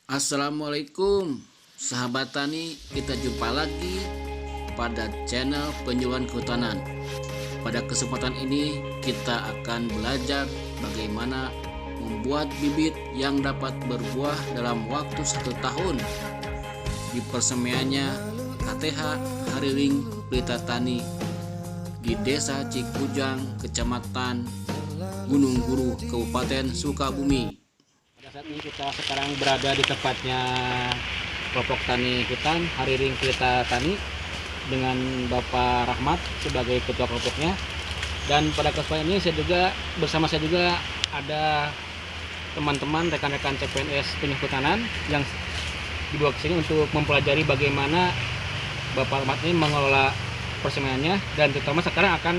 Assalamualaikum sahabat tani, kita jumpa lagi pada channel penyuluhan kehutanan. Pada kesempatan ini kita akan belajar bagaimana membuat bibit yang dapat berbuah dalam waktu 1 tahun di persemiannya KTH Hariring Pelita Tani di Desa Cikujang, Kecamatan Gunung Guru, Kabupaten Sukabumi. Pada saat ini kita sekarang berada di tempatnya kelompok tani hutan Hariring Pelita Tani dengan Bapak Rahmat sebagai ketua kelompoknya. Dan pada kesempatan ini bersama saya juga ada teman-teman rekan-rekan CPNS penyuluhan yang dibawa ke sini untuk mempelajari bagaimana Bapak Rahmat ini mengelola persemiannya, dan terutama sekarang akan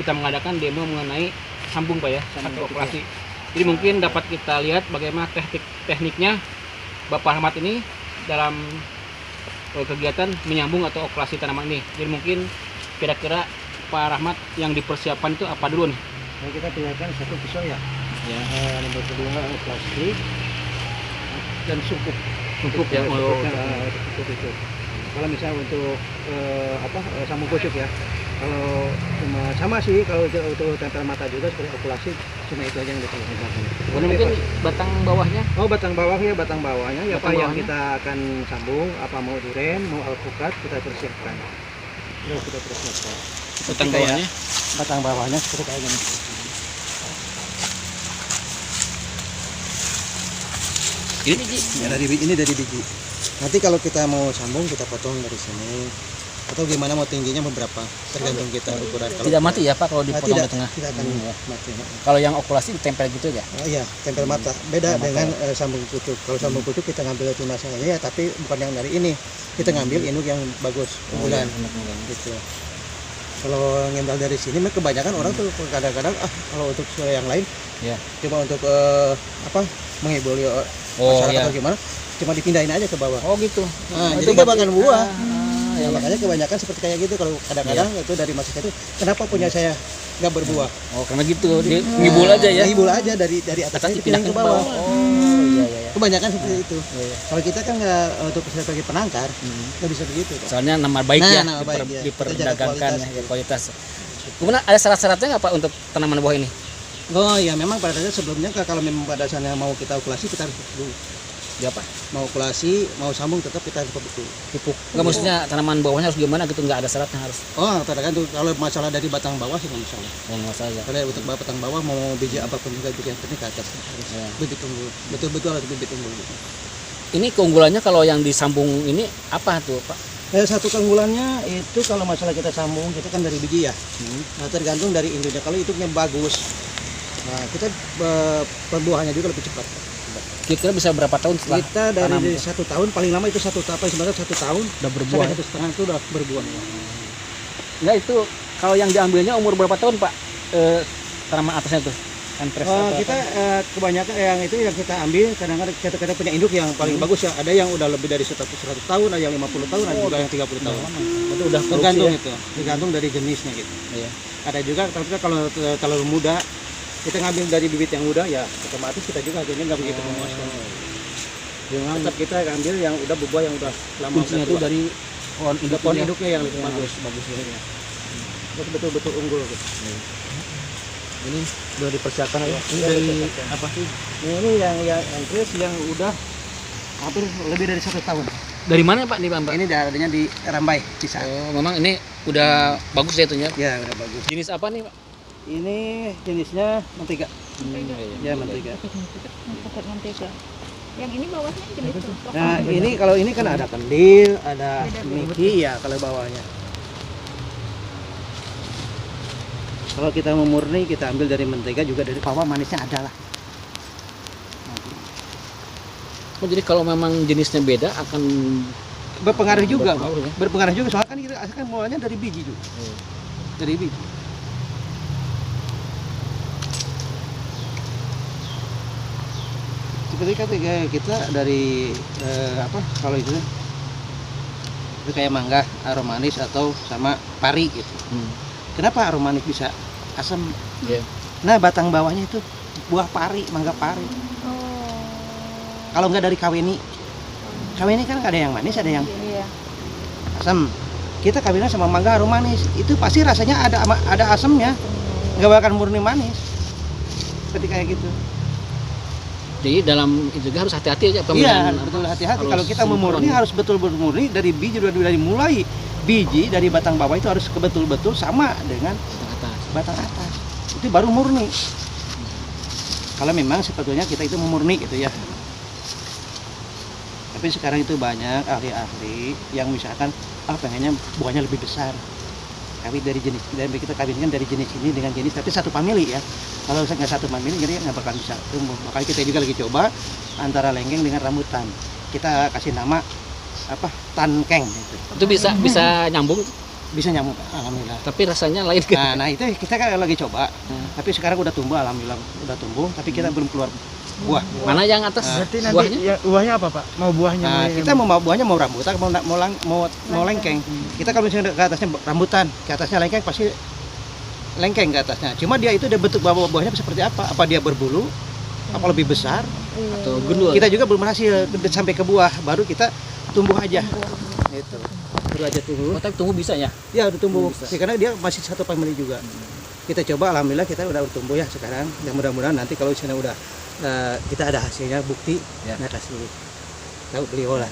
kita mengadakan demo mengenai sambung Pak ya, atau operasi. Jadi mungkin dapat kita lihat bagaimana tekniknya Bapak Rahmat ini dalam kegiatan menyambung atau operasi tanaman ini. Jadi mungkin kira-kira Pak Rahmat yang dipersiapkan itu apa dulu nih? Nah, kita tinggalkan satu pisau ya. Nomor kedua plastik dan cukup Ya, cukup itu. Kalau misalnya untuk sambung pucuk ya. Kalau cuma sama sih, kalau untuk tempel mata juga seperti okulasi, cuma itu aja yang diperlukan. Kemudian mungkin batang bawahnya? Oh, batang bawahnya ya Pak, yang bawahnya? kita akan sambung, apa mau duren, mau alpukat, kita persiapkan. Yuk kita persiapkan. Batang bawahnya? Batang bawahnya seperti kayak gini. Ini biji. Ya, ini dari biji. Nanti kalau kita mau sambung, kita potong dari sini. Atau gimana mau tingginya beberapa, tergantung kita ukuran. Tidak mati ya Pak kalau dipotong di tengah? Tidak akan mati. Kalau yang okulasi ditempel gitu ya? Iya, tempel mata. Beda dengan sambung pucuk. Kalau sambung pucuk kita ngambil tunasannya ya, tapi bukan yang dari ini. Kita ngambil induk yang bagus, unggulan. Gitu. Kalau ngambil dari sini, kebanyakan orang tuh kadang-kadang kalau untuk suara yang lain, Ya. cuma untuk menghibur masyarakat atau gimana, cuma dipindahin aja ke bawah. Oh gitu. Nah, jadi nggak bakal buah. Ya, Makanya kebanyakan seperti kayak gitu. Kalau kadang-kadang itu dari mahasiswa itu, kenapa punya saya nggak berbuah? Oh karena gitu, dia ngibul aja ya? Ngibul aja dari atasnya dipindahin ke bawah. Oh iya. Kebanyakan seperti itu. Iya. Kalau kita kan nggak untuk sebagai penangkar, nggak bisa begitu. Pak. Soalnya nama baik Nah, ya, nama baik, ya. diperdagangkan Kita jaga ya, kualitas. Kemudian ada syarat-syaratnya nggak Pak untuk tanaman buah ini? Oh ya, memang pada dasarnya sebelumnya kalau memang pada dasarnya mau kita okulasi, kita harus dulu. Ya Pak? Mau okulasi, mau sambung tetap kita harus pupuk. Nggak, maksudnya tanaman bawahnya harus gimana gitu, nggak ada syaratnya harus? Oh, tergantung. Kalau masalah dari batang bawah sih nggak masalah. Oh nggak saja. Kalau untuk batang bawah mau biji apapun juga biji yang penting ke atas harus bibit unggul. Betul-betul harus bibit unggul. Ini keunggulannya kalau yang disambung ini apa tuh Pak? Satu keunggulannya itu kalau masalah kita sambung, kita kan dari biji ya. Nah, tergantung dari induknya. Kalau induknya bagus, nah kita perbuahannya juga lebih cepat. Kira-kira bisa berapa tahun setelah Kita dari 1 tahun, paling lama itu 1 tahun, sebenarnya 1 tahun udah berbuah? sampai 1,5 itu udah berbuah. Enggak, itu kalau yang diambilnya umur berapa tahun Pak? Tanaman atasnya tuh? Kita kebanyakan yang itu yang kita ambil, kadang-kadang kita punya induk yang paling bagus ya. Ada yang udah lebih dari 100 tahun, ada yang 50 tahun, ada juga yang 30 tahun. Itu udah Tergantung ya? itu, tergantung dari jenisnya gitu. Iya. Ada juga, tapi kalau terlalu muda, kita ngambil dari bibit yang muda ya, otomatis kita juga hasilnya nggak begitu memuaskan. Tetap kita ambil yang udah berbuah yang udah lama. Kuncinya itu dari pohon induknya yang lebih bagus. ya. Terus betul-betul unggul gitu. Ini udah dipersiapkan ya. Ini Udah dari dipersiapkan. apa sih? Ini yang entries yang udah hampir lebih dari 1 tahun. Dari mana Pak nih Pak? Ini adanya di Rambai, Pisang. Oh, memang ini udah bagus ya itunya. Ya, udah bagus. Jenis apa nih Pak? Ini jenisnya mentega. Ya, mentega. Paket mentega. Yang ini bawahnya jenis lokal. Nah, ini kalau ini kan ada kendil, ada miki ya kalau bawahnya. Kalau kita mau murni, kita ambil dari mentega juga dari bawah, manisnya ada lah. Oh, jadi kalau memang jenisnya beda akan Berpengaruh juga, Berpengaruh ya? berpengaruh juga. Soalnya kan kita kan mulanya dari biji juga. Dari biji. Seperti kita dari kalau itu kayak mangga aromanis atau sama pari gitu. Kenapa aromanis bisa asam? Iya. Nah, batang bawahnya itu buah pari, mangga pari. Oh. Kalau nggak dari kaweni, kawin ini kan ada yang manis, ada yang Iya. asam. Kita kawinnya sama mangga harum manis, itu pasti rasanya ada asamnya, nggak bakal murni manis. Seperti kayak gitu. Jadi dalam itu juga harus hati-hati aja Iya, pemilihan. betul hati-hati. harus Kalau kita sinkron memurni ya. harus betul-betul murni dari biji, dari mulai biji dari batang bawah itu harus betul-betul sama dengan Ke atas. batang atas. Itu baru murni. Kalau memang sebetulnya kita itu memurni gitu ya. Tapi sekarang itu banyak ahli-ahli yang misalkan pengennya buahnya lebih besar. Kawin dari jenis, dan kita kawinkan dari jenis ini dengan jenis, tapi satu famili ya. Kalau nggak satu famili, jadi nggak bakal bisa tumbuh. Makanya kita juga lagi coba antara lenggeng dengan rambutan. Kita kasih nama tankeng gitu. Itu bisa nyambung, Bisa nyambung, alhamdulillah. tapi rasanya lain kan. Nah itu kita kan lagi coba. Tapi sekarang udah tumbuh, alhamdulillah udah tumbuh. Tapi kita belum keluar buah. Mana yang atas Berarti nanti buahnya? buahnya apa Pak? Mau buahnya Nah, mau kita mau buahnya mau rambutan, mau lengkeng. Kita kalau misalnya ke atasnya rambutan, ke atasnya lengkeng pasti lengkeng ke atasnya. Cuma dia itu dia bentuk buahnya seperti apa? Apa dia berbulu? Apa lebih besar? Atau gundul? Kita juga belum berhasil sampai ke buah, baru kita tumbuh aja. Itu. Baru aja tumbuh. Oh, tapi tumbuh bisa ya? Ya udah tumbuh. Bisa. Karena dia masih satu family juga. Kita coba, alhamdulillah kita udah tumbuh ya sekarang. Yang mudah-mudahan nanti kalau misalnya udah kita ada hasilnya, bukti, Ya. nah kasih tahu beliau lah.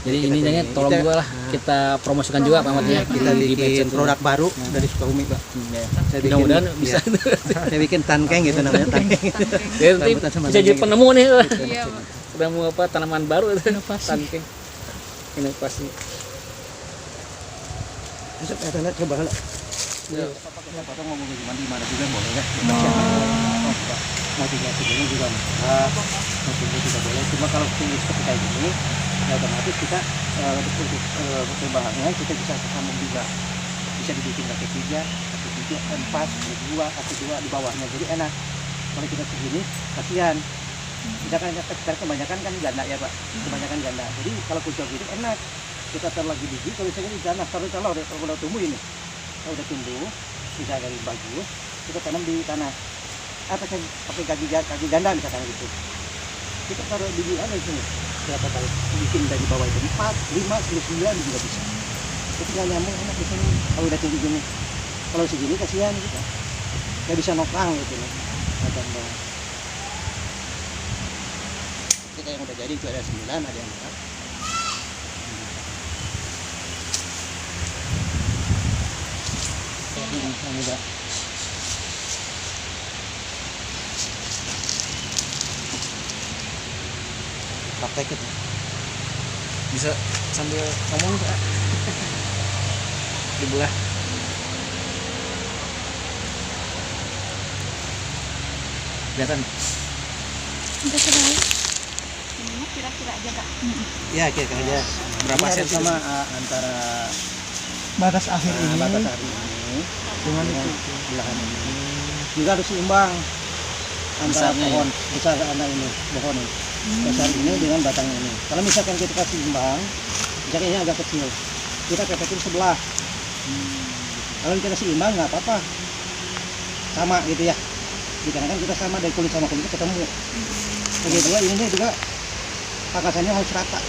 Jadi Kita ininya ini, tolong kita- juga lah kita promosikan juga Pak Ahmad ya. Kita Di bikin Becen produk baru dari Sukabumi, Pak. Ya. Saya bikin- Mudah-mudahan bisa. ya. Saya bikin tankeng gitu namanya, tankeng. Ya, nanti Rambutan sama bisa jadi lenggeng. penemu nih. Iya, Pak. Penemu apa tanaman baru itu. Tangking. Inovasi. Besok ya, coba lah. Ya. Kita ngomong di mana juga boleh ya. Mati juga mati juga boleh. Cuma kalau tinggi seperti kayak gini, ya otomatis kita untuk perkembangannya kita bisa sambung juga. Bisa dibikin kaki 3, kaki 4, 2 di bawahnya. Jadi enak. Kalau kita segini, kasihan. Misalkan sekarang kebanyakan kan ganda ya Pak, kebanyakan ganda. Jadi kalau kucur gini enak. Kita taruh lagi biji, kalau misalnya di tanah, kalau udah tumbuh ini, kalau udah tumbuh, misalkan bagus, kita tanam di tanah. Apa sih pakai kaki ganda misalkan gitu. Kita taruh biji ada di sini. Berapa kali bikin dari bawah itu 4, 5, 10, 9 juga bisa. Itu tinggal nyambung enak di sini. Kalau udah tinggi gini, kalau segini kasihan kita. Nggak bisa nopang gitu loh. Macam bawah. Kita yang udah jadi itu ada 9, ada yang 4. Yang udah praktek itu. Bisa sambil ngomong Pak. Dibelah. Kelihatan. Udah sekali. Ini kira-kira aja, Kak. Ya kira-kira aja. Berapa Ini ada senti? sama antara batas akhir ini batas hari ini dengan dengan itu. belahan ini. Juga harus seimbang antara Besarnya ya? pohon besar anak ini pohon ini. Besar ini dengan batang ini. Kalau misalkan kita kasih seimbang, misalkan ini agak kecil, kita pepetin sebelah. Kalau kita seimbang nggak apa-apa, sama gitu ya. Dikarenakan kita sama dari kulit sama kulit ketemu. Begitu lah ini juga pakasannya harus rata,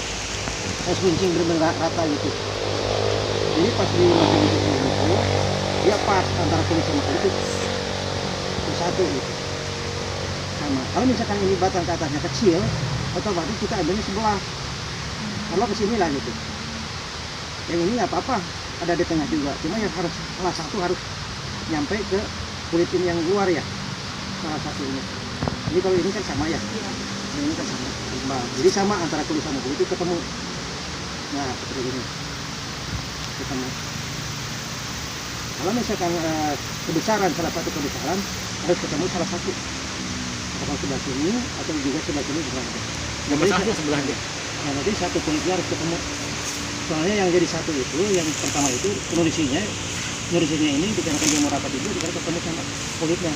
harus runcing benar-benar rata gitu. Jadi pas di macam itu dia pas antara kulit sama kulit itu bersatu gitu. Sama. Kalau misalkan ini batang ke atasnya kecil, otomatis kita ambilnya sebelah. Kalau ke sini lah gitu. Yang ini nggak apa-apa, ada di tengah juga. Cuma yang harus salah satu harus nyampe ke kulit ini yang luar ya. Salah satu ini. Jadi kalau ini kan sama ya. Ini kan sama. Seimbang. Jadi sama antara kulit sama kulit itu ketemu. Nah, seperti ini. Ketemu. Kalau misalkan kebesaran, salah satu kebesaran harus ketemu salah satu. Atau sebelah sini atau juga sebelah sini juga ada. Besarnya sebelahnya. Nah, nanti satu kulitnya harus ketemu. Soalnya yang jadi satu itu, yang pertama itu nutrisinya ini dikarenakan dia mau rapat itu, dikarenakan ketemu sama kulitnya.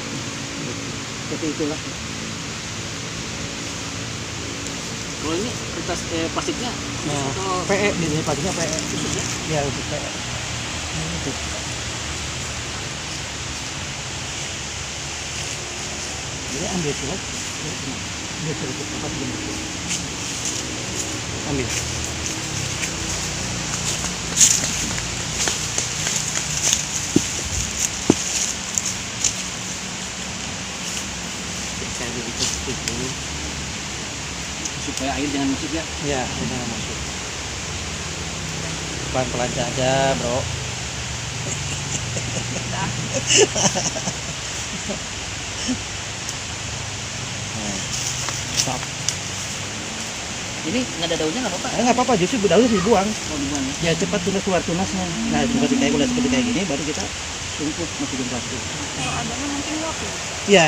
Seperti itulah. Kalau ini kertas plastiknya Nah, atau PE ini pastinya PE. Ya, untuk PE. Itu. Jadi ambil surat, ambil surat tempat gini. Ambil. kayak begitu itu. Supaya air jangan masuk ya. Ya, jangan masuk. Pelan-pelan saja, bro. Stop. Ini nggak ada daunnya nggak apa-apa? Nggak apa-apa, justru daunnya sih dibuang. Oh, dibuang ya. Ya cepat keluar tunasnya. Nah, seperti kayak udah seperti kayak gini, baru kita tungkus masukin plastik. Kalau adanya nanti luap ya. Ya,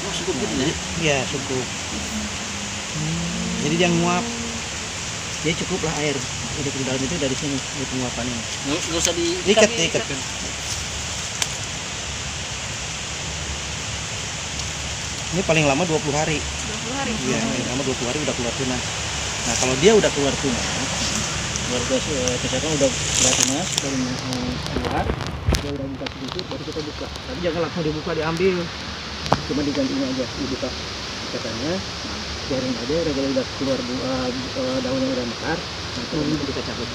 Oh, cukup gitu ya. ya cukup. Jadi dia nguap. Jadi cukuplah air. Udah ke dalam itu dari sini, dari penguapannya. Nggak usah Diikat. Ini paling lama 20 hari. 20 hari. Iya, paling lama 20 hari udah keluar tunas. Nah, kalau dia udah keluar tunas, misalkan udah tunas, baru keluar, dia udah buka sedikit, baru kita buka. Tapi jangan langsung dibuka, diambil. Cuma digantinya aja, dibuka ikatannya, biarin aja, udah keluar daunnya udah mekar, nanti kita cabut.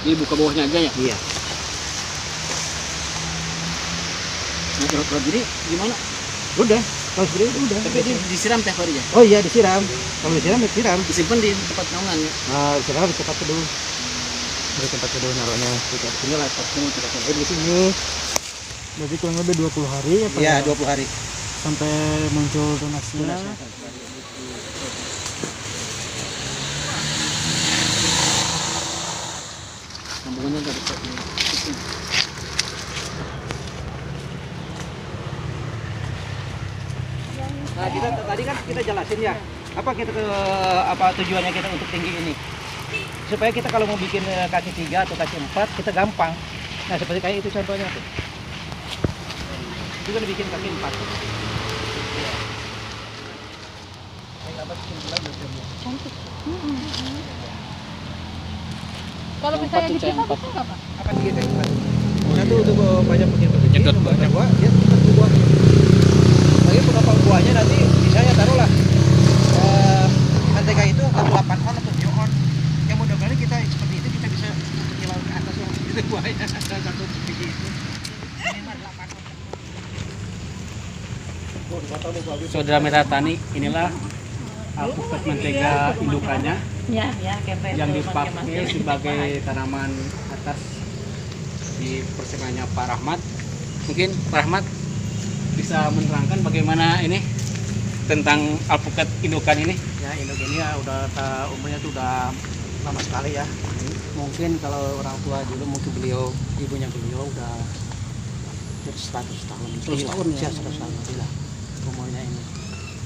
Ini buka bawahnya aja ya. Iya. Nah, kalau gini gimana? Udah, kalau seperti itu udah. Tapi ini disiram tiap hari ya. Oh iya, disiram. Kalau disiram, disiram. Disimpan di tempat naungan ya. Nah, disiram di tempat teduh. Di tempat teduh naruhnya. Sini lah, di sini. Berarti kurang lebih 20 hari ya Pak? Iya, 20 hari. Sampai muncul tunasnya. Sambungannya nggak bisa. Nah, kita tadi kan kita jelasin ya. Apa tujuannya kita untuk tinggi ini? Supaya kita kalau mau bikin kaki 3 atau kaki 4 kita gampang. Nah, seperti kayak itu contohnya tuh. Itu kan bikin kaki 4. Cantik. Kalau misalnya di kita bisa nggak Pak? Apa sih kaki 4? Satu untuk banyak bikin Nyedot banyak. buah, ya satu buah. Lagi berapa buahnya nanti misalnya taruhlah mentega itu atau 8 on atau 7 on. Yang mudah-mudahan kita seperti itu kita bisa kilau ke atas yang itu buahnya satu biji itu. Minimal 8 on. Saudara Mitra Tani, inilah alpukat mentega indukannya Ya, kepe. yang dipakai sebagai tanaman atas di persemaiannya Pak Rahmat. Mungkin Pak Rahmat bisa menerangkan bagaimana ini tentang alpukat indukan ini. Ya, induk ini ya udah umurnya tuh udah lama sekali ya. Mungkin kalau orang tua dulu mungkin ibunya beliau udah 100 tahun. 100 tahun ya? 100 tahun lah umurnya ini.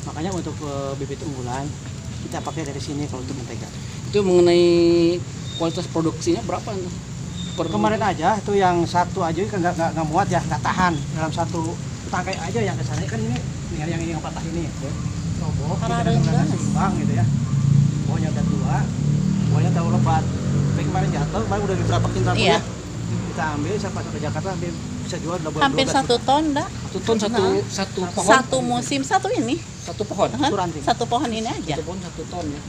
Makanya untuk bibit unggulan kita pakai dari sini kalau untuk mentega. Itu mengenai kualitas produksinya berapa tuh? Kemarin aja itu yang satu aja kan nggak muat ya, nggak tahan dalam satu tangkai aja yang kesana kan ini yang ini yang patah ini roboh Karena kita rendah. seimbang gitu ya. Pohonnya udah tua, pohonnya terlalu lebat. Tapi kemarin jatuh, kemarin udah beberapa kintal Iya. ya. Kita ambil, saya pasang ke Jakarta, ambil bisa jual udah bulan Hampir 12 1 ton dah. Satu pohon. Satu musim satu ini. Satu pohon. Hah? ranting. Satu pohon ini aja. Satu pohon 1 ton ya.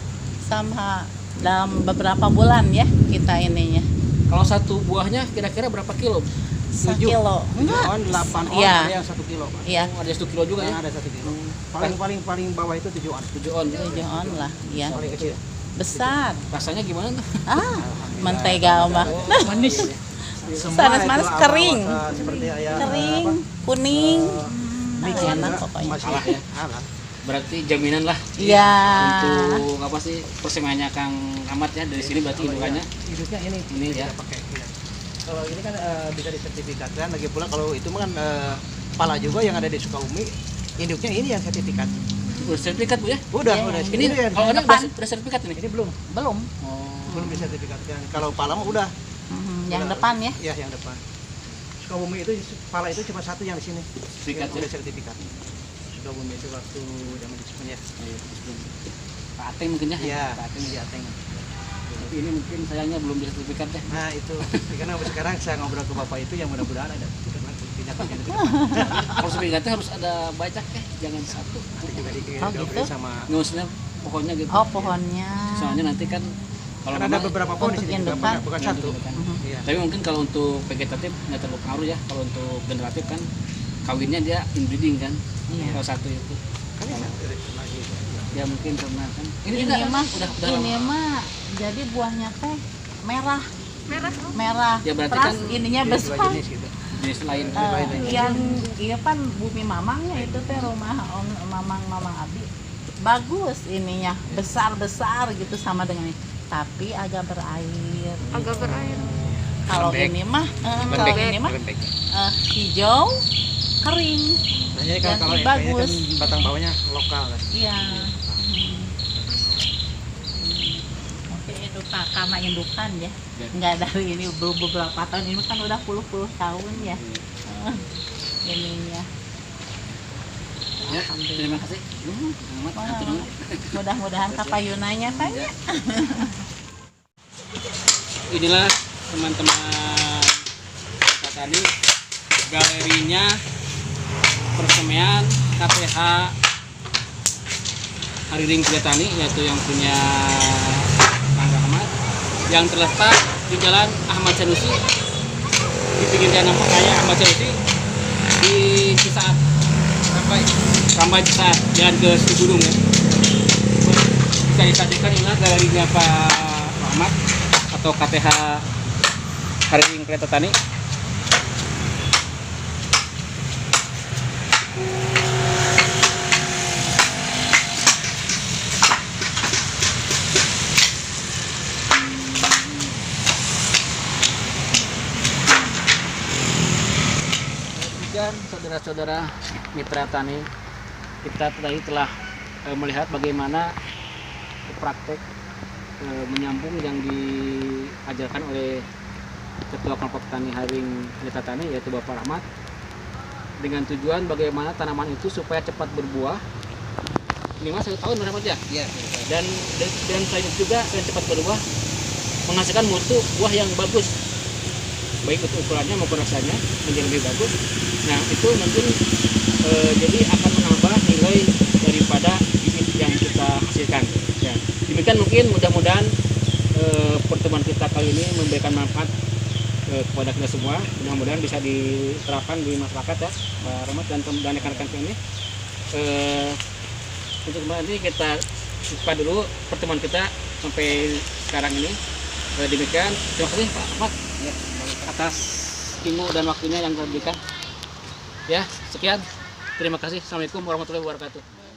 Sama dalam beberapa bulan ya kita ininya. Kalau satu buahnya kira-kira berapa kilo? 1 kilo. Enggak. on, 8 on, Iya. ada yang 1 kilo. Iya, Oh, ada 1 kilo juga ya? Nah, ada 1 kilo. Paling bawah itu 7 on. 7 on. 7 on lah, ya. Paling kecil. Besar. Rasanya gimana tuh? Ah, mentega mah. Manis. Manis-manis, itu kering. seperti ayam Kering, kuning. mix enak juga, pokoknya. masih Alah ya. halal. Berarti jaminan lah Iya. untuk apa sih persemaiannya Kang Ahmad ya, dari sini berarti indukannya Hidupnya ini ini ya. kita pakai. Iya. Kalau ini kan bisa disertifikatkan, lagi pula kalau itu mah kan pala juga yang ada di Sukabumi, induknya ini yang sertifikat. Udah sertifikat Bu ya? Udah, Iya. udah. Ini yang kalau ada depan. udah sertifikat ini. ini belum Belum. belum disertifikatkan. Kalau pala mah udah. Yang depan ya. Ya, yang depan. Sukabumi itu pala itu cuma satu yang di sini. Sertifikat Udah ya. sertifikat. Sukabumi itu waktu zaman disebut ya. Pak Ateng mungkin ya? Iya, Pak Ateng. di Ateng. Tapi ini mungkin sayangnya belum sertifikat ya. Nah, itu. Karena sekarang saya ngobrol ke Bapak itu yang mudah-mudahan ada tindakan yang Kalau sertifikatnya harus ada banyak ya, jangan satu. juga Oh, gitu? sama Maksudnya pohonnya gitu. Oh, pohonnya. Soalnya nanti kan kalau kan ada memang- beberapa pohon di Untuk sini juga, indukan. bukan Ya, satu. indukan. Iya. Tapi mungkin kalau untuk vegetatif nggak terlalu pengaruh ya. Kalau untuk generatif kan kawinnya dia inbreeding kan. Iya. Kalau satu itu. Kan ya mungkin karena kan ini mah udah ini lama. mah jadi buahnya teh merah Ya berarti terus kan ininya Dua besar. jenis gitu. jenis lain. Yang iya kan bumi mamangnya itu teh rumah om mamang Abi bagus ininya besar gitu sama dengan ini tapi agak berair. Kalau Lembek. ini mah hijau kering. Nah, jadi Yang kalau bagus. kan batang bawahnya lokal kan. Iya. Oke itu karena indukan ya. Nggak dari ini beberapa tahun ini kan udah puluh tahun ya. Ininya. Ya, terima kasih. Amat atur. Mudah-mudahan kapayunannya banyak. Inilah teman-teman tani galerinya persemaian KPH Hariring Kriatani, yaitu yang punya Kang Rahmat, yang terletak di Jalan Ahmad Sanusi, di pinggir jalan raya Ahmad Sanusi, di Cisaat sampai Cisaat jalan ke Siburung ya. Bisa disajikan inilah galerinya Pak Rahmat atau KPH Hariring Kriatani. Dan saudara-saudara mitra tani, kita tadi telah melihat bagaimana praktek menyambung yang diajarkan oleh Ketua Kelompok Tani Hariring Kriatani yaitu Bapak Rahmat, dengan tujuan bagaimana tanaman itu supaya cepat berbuah minimal 1 tahun Rahmat ya. Iya. Dan selain itu juga selain cepat berbuah menghasilkan mutu buah yang bagus, baik untuk ukurannya maupun rasanya menjadi lebih bagus. Nah itu mungkin jadi akan menambah nilai daripada bibit yang kita hasilkan ya. Demikian mungkin mudah-mudahan pertemuan kita kali ini memberikan manfaat kepada kita semua. Mudah-mudahan bisa diterapkan di masyarakat ya Pak Rahmat dan rekan-rekan ini. Untuk kembali kita cukupkan dulu pertemuan kita sampai sekarang ini. Demikian, terima kasih Pak Rahmat atas ilmu dan waktunya yang diberikan. Ya, sekian. Terima kasih. Assalamualaikum warahmatullahi wabarakatuh.